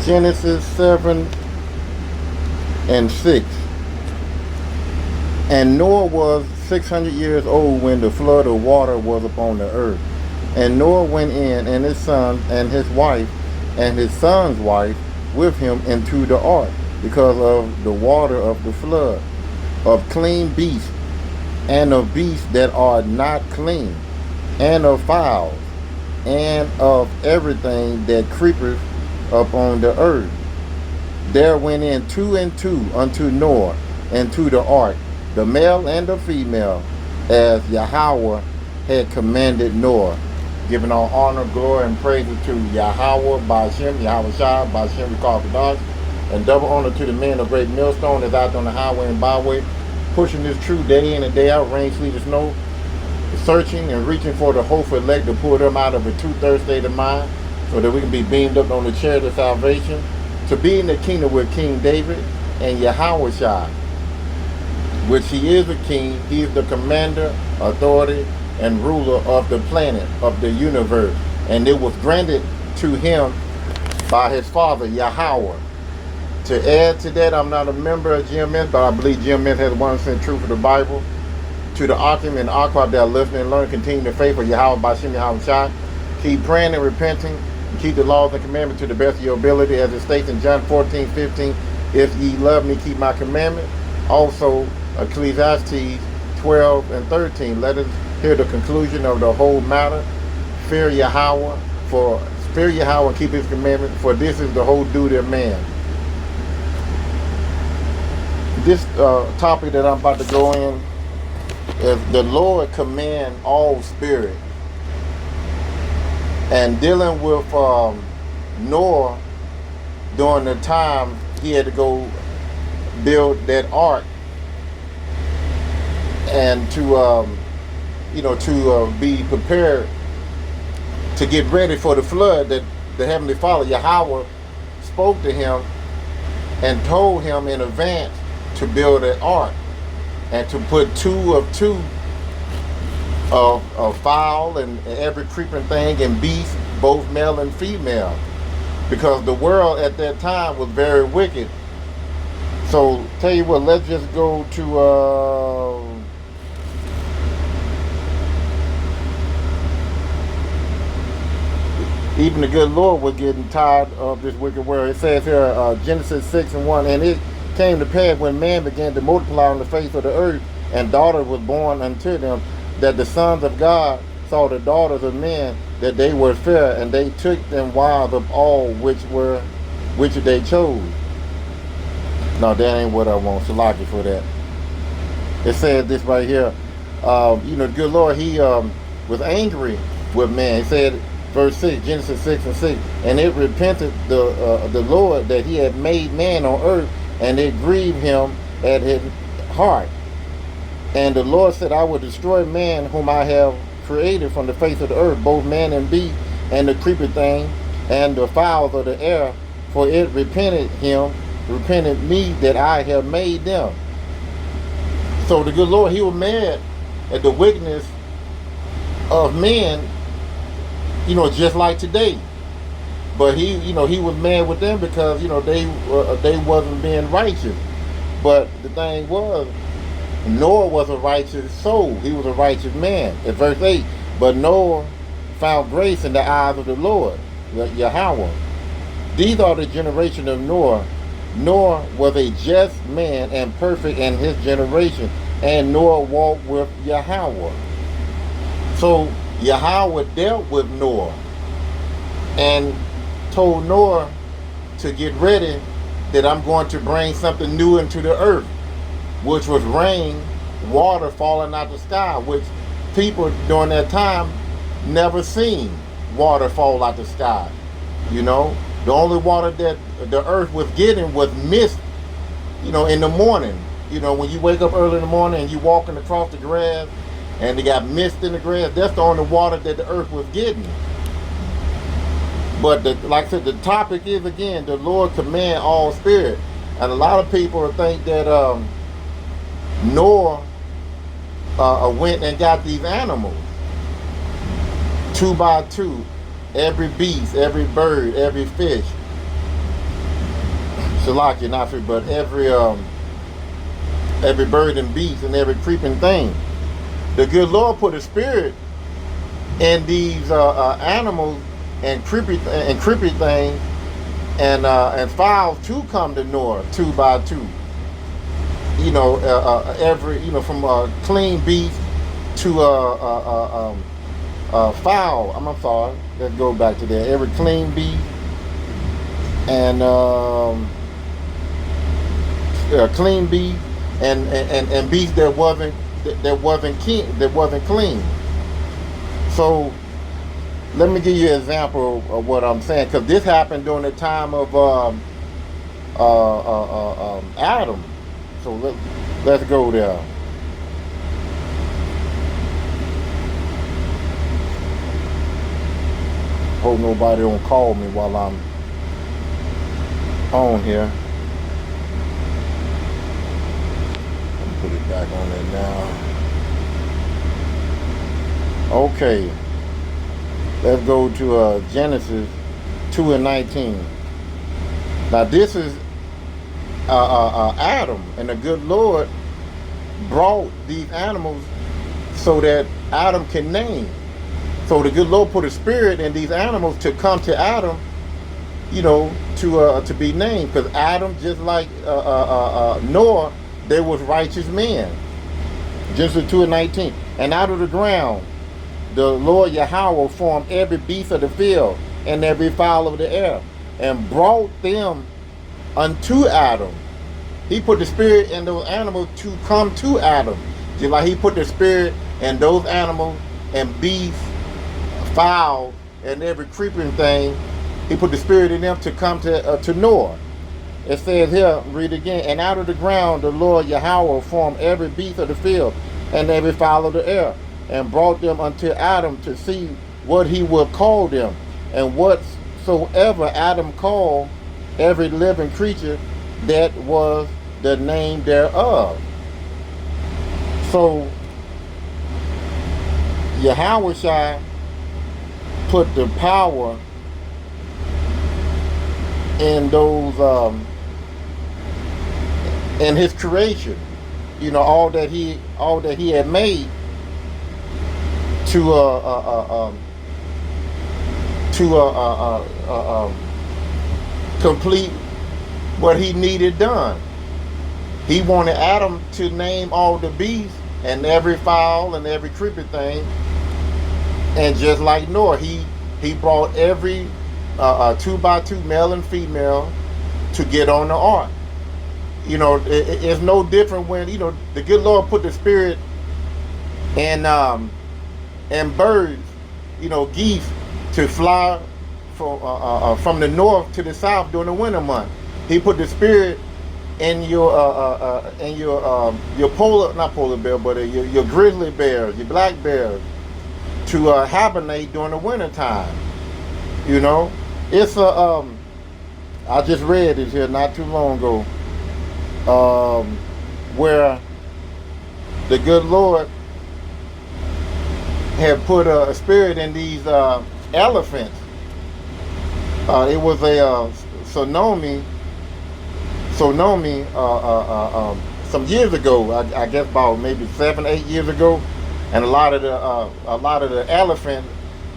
Genesis 7 and 6. And Noah was 600 years old when the flood of water was upon the earth. And Noah went in, and his son, and his wife, and his son's wife with him into the ark, because of the water of the flood, of clean beasts, and of beasts that are not clean, and of fowls, and of everything that creepeth upon the earth. There went in two and two unto Noah into the ark, the male and the female, as Yahweh had commanded Noah, giving all honor, glory, and praises to Yahweh, Ba'ashem, Yahweh Shai, Ba'ashem, Rekal, and double honor to the men of great millstone that's out on the highway and byway, pushing this truth day in and day out, rain, sleet, and snow, searching and reaching for the hopeful elect to pull them out of a true thirst state of mind, so that we can be beamed up on the chariot of salvation, to be in the kingdom with King David and Yahweh Shai, which he is the king, he is the commander, authority, and ruler of the planet, of the universe. And it was granted to him by his father, Yahweh. To add to that, I'm not a member of GMS, but I believe GMS has 100% truth of the Bible. To the Akim and Aquab that are listening and learning, continue the faith of Yahweh, Ba'ashem, Yahweh Shai. Keep praying and repenting, and keep the laws and commandments to the best of your ability, as it states in John 14:15, if ye love me, keep my commandment. Also, Ecclesiastes 12 and 13. Let us hear the conclusion of the whole matter. Fear Yahweh, and keep his commandments, for this is the whole duty of man. This topic that I'm about to go in is the Lord command all spirit. And dealing with Noah during the time he had to go build that ark, and to be prepared to get ready for the flood, that the Heavenly Father, Yahweh, spoke to him and told him in advance to build an ark, and to put two of fowl and every creeping thing and beast, both male and female, because the world at that time was very wicked. So tell you what, let's just go to even the good Lord was getting tired of this wicked world. It says here, Genesis 6 and 1, and it came to pass when man began to multiply on the face of the earth, and daughter was born unto them, that the sons of God saw the daughters of men, that they were fair, and they took them wives of all which they chose. No, that ain't what I want. Salaki for that. It says this right here. The good Lord, he was angry with man. It said, verse 6, Genesis 6 and 6, and it repented the Lord that he had made man on earth, and it grieved him at his heart. And the Lord said, I will destroy man whom I have created from the face of the earth, both man and beast, and the creeping thing, and the fowls of the air, for it repented me that I have made them. So the good Lord, he was mad at the wickedness of men, just like today. But he was mad with them because, they wasn't being righteous. But the thing was, Noah was a righteous soul. He was a righteous man. At verse 8, but Noah found grace in the eyes of the Lord, Yahweh. These are the generation of Noah. Noah was a just man and perfect in his generation, and Noah walked with Yahweh. So Yahweh dealt with Noah and told Noah to get ready, that I'm going to bring something new into the earth, which was rain, water falling out the sky, which people during that time never seen water fall out the sky. The only water that the earth was getting was mist, in the morning. When you wake up early in the morning and you walking across the grass and they got mist in the grass, that's the only water that the earth was getting. But like I said, the topic is, again, the Lord command all spirit. And a lot of people think that Noah went and got these animals, 2 by 2, every beast, every bird, every fish. Shalaki, not free, but every bird and beast and every creeping thing. The good Lord put a spirit in these animals and creepy things and fowls to come to Noah 2 by 2. Every from clean beast to fowl. I'm sorry. Let's go back to that. Every clean beast and clean beast and beast that wasn't clean. So let me give you an example of what I'm saying, because this happened during the time of Adam. So let's go there. Hope nobody don't call me while I'm on here. Let me put it back on there now. Okay. Let's go to Genesis 2 and 19. Now this is Adam, and the good Lord brought these animals so that Adam can name. So the good Lord put a spirit in these animals to come to Adam, to be named, because Adam, just like Noah, they was righteous men. Genesis 2 and 19. And out of the ground the Lord Yahweh formed every beast of the field and every fowl of the air, and brought them unto Adam. He put the spirit in those animals to come to Adam. Just like he put the spirit in those animals and beasts, fowl, and every creeping thing, he put the spirit in them to come to Noah. It says here, read again, and out of the ground the Lord Yahweh formed every beast of the field and every fowl of the air, and brought them unto Adam to see what he would call them. And whatsoever Adam called every living creature, that was the name thereof. So Yahweh put the power in those in his creation, all that he had made, to complete what he needed done. He wanted Adam to name all the beasts and every fowl and every creeping thing, and just like Noah, he brought every 2 by 2 male and female to get on the ark. It's no different when the good Lord put the spirit in birds, geese, to fly from the north to the south during the winter month. He put the spirit in your not polar bear, but your grizzly bears, your black bears, to hibernate during the winter time. It's I just read it here not too long ago, where the good Lord had put a spirit in these elephants. It was a tsunami some years ago. I guess about maybe 7-8 years ago, and a lot of the elephants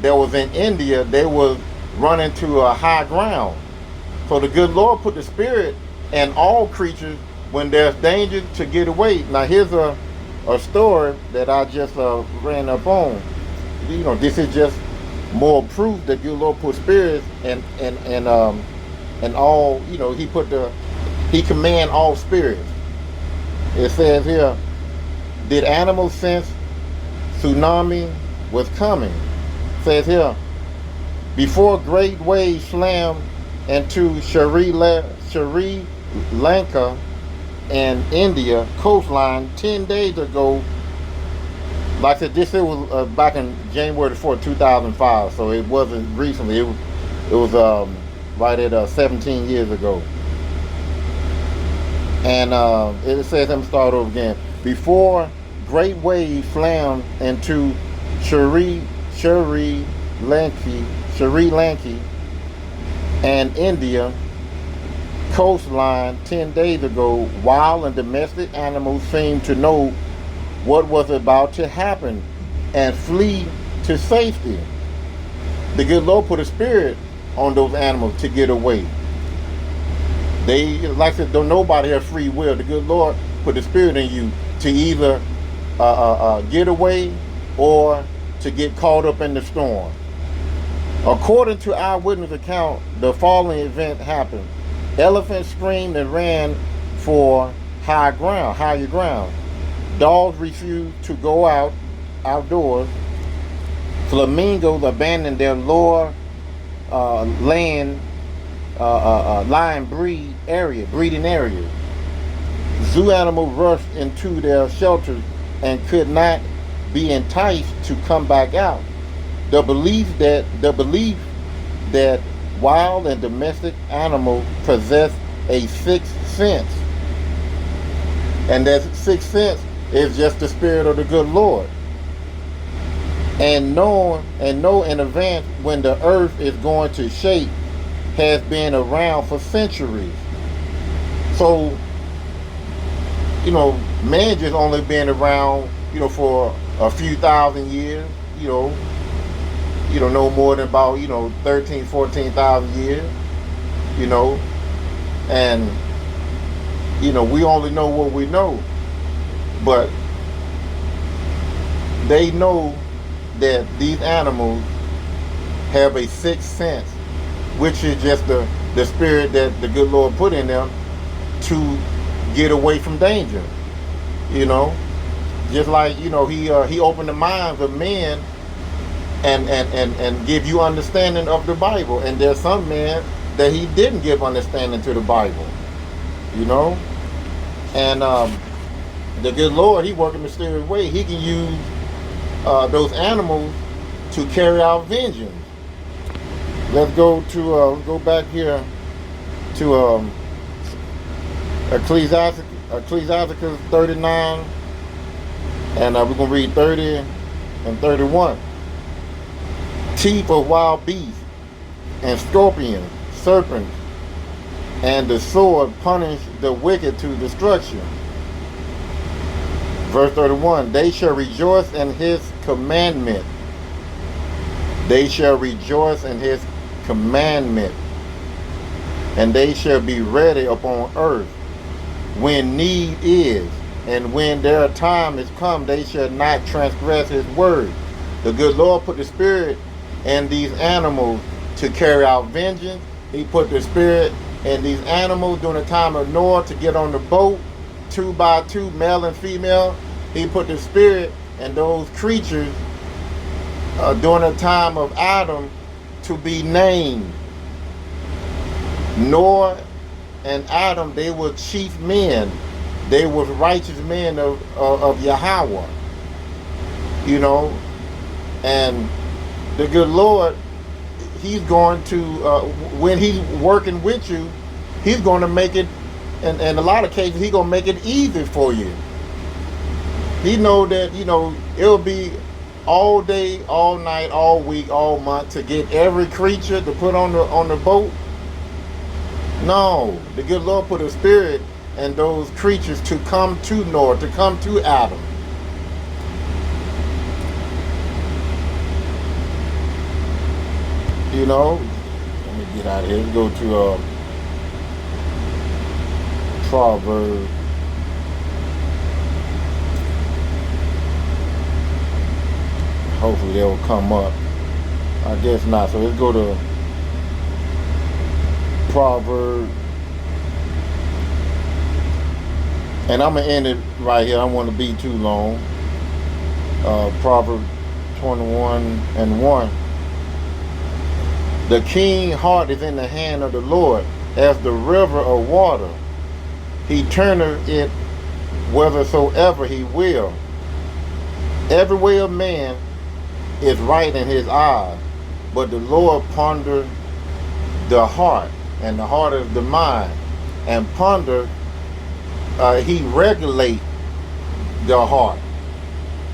that was in India, they was running to a high ground. So the good Lord put the spirit in all creatures when there's danger to get away. Now here's a story that I just ran up on. This is just more proof that your Lord put spirits and all. He command all spirits. It says here, did animals sense tsunami was coming? It says here, before great waves slammed into Sri Lanka and India coastline 10 days ago. Like I said, this was back in January 4th, 2005, so it wasn't recently. It was right at 17 years ago. And it says, let me start over again. Before great waves slammed into Sri Lanka and India coastline 10 days ago, wild and domestic animals seemed to know what was about to happen and flee to safety. The good Lord put a spirit on those animals to get away. They, like I said, don't nobody have free will. The good Lord put the spirit in you to either get away or to get caught up in the storm. According to eyewitness account, the following event happened. Elephants screamed and ran for higher ground. Dogs refused to go outdoors. Flamingos abandoned their lower lion breeding areas. Zoo animals rushed into their shelters and could not be enticed to come back out. The belief that wild and domestic animals possess a sixth sense, and that sixth sense is just the spirit of the good Lord, and know in advance when the earth is going to shake, has been around for centuries. So, man just only been around, for a few thousand years, no more than about, 13, 14,000 years, and, we only know what we know. But they know that these animals have a sixth sense, which is just the spirit that the good Lord put in them to get away from danger. Just like, he opened the minds of men and give you understanding of the Bible. And there's some men that he didn't give understanding to the Bible. And the good Lord, he works in a mysterious way. He can use those animals to carry out vengeance. Let's go back here to Ecclesiasticus 39, and we're going to read 30 and 31. Teeth of wild beasts and scorpions, serpents, and the sword punish the wicked to destruction. Verse 31, they shall rejoice in his commandment. They shall rejoice in his commandment, and they shall be ready upon earth when need is, and when their time is come, they shall not transgress his word. The good Lord put the spirit in these animals to carry out vengeance. He put the spirit in these animals during the time of Noah to get on the boat, 2 by 2, male and female. He put the spirit in those creatures during the time of Adam to be named. Noah and Adam, they were chief men. They were righteous men of Yahweh. And the good Lord, he's going to, when he's working with you, he's going to make it, and in a lot of cases, he's going to make it easy for you. He know that, it'll be all day, all night, all week, all month to get every creature to put on the boat. No, the good Lord put a spirit in those creatures to come to Noah, to come to Adam. Let me get out of here. Let's go to Proverbs. Hopefully they will come up. I guess not. So let's go to Proverbs. And I'm going to end it right here. I don't want to be too long. Proverbs 21:1. The king's heart is in the hand of the Lord, as the river of water. He turneth it whithersoever he will. Every way of man is right in his eyes, but the Lord ponder the heart, and the heart is the mind. And ponder, he regulate the heart.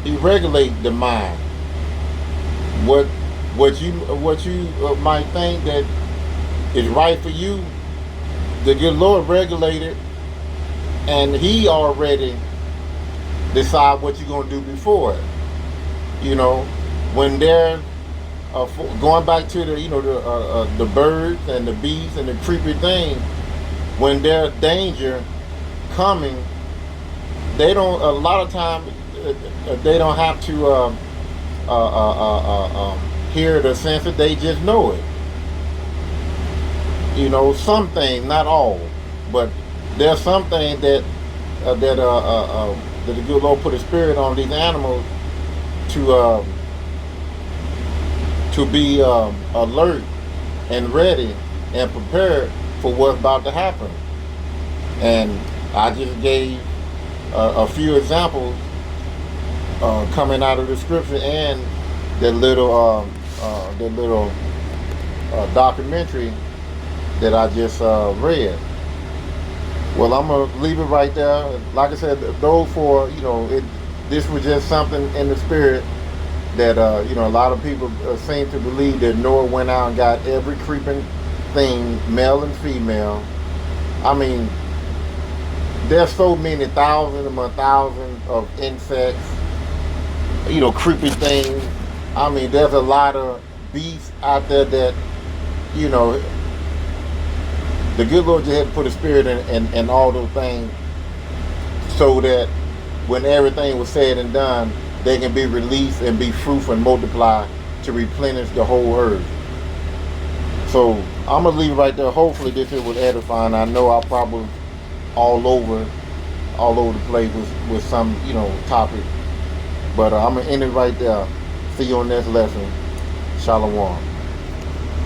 He regulate the mind. What you might think that is right for you the good Lord regulated, and He already decide what you're gonna do before it. You know, when they're going back to the birds and the bees and the creepy thing, when there's danger coming, they don't. A lot of times, they don't have to hear the sense that they just know it. You know, some things, not all, but there's some things that the good Lord put a spirit on these animals to be alert and ready and prepared for what's about to happen. And I just gave a few examples coming out of the scripture and that little documentary that I just read. Well, I'm gonna leave it right there. Like I said, those for this was just something in the spirit that a lot of people seem to believe that Noah went out and got every creeping thing, male and female. I mean, there's so many thousands and thousands of insects, creepy things. I mean, there's a lot of beasts out there that, the good Lord just had to put a spirit in all those things so that when everything was said and done, they can be released and be fruitful and multiply to replenish the whole earth. So I'm gonna leave it right there. Hopefully this was edifying. I know I probably all over the place with some topic, but I'm gonna end it right there. See you on next lesson. Shalom.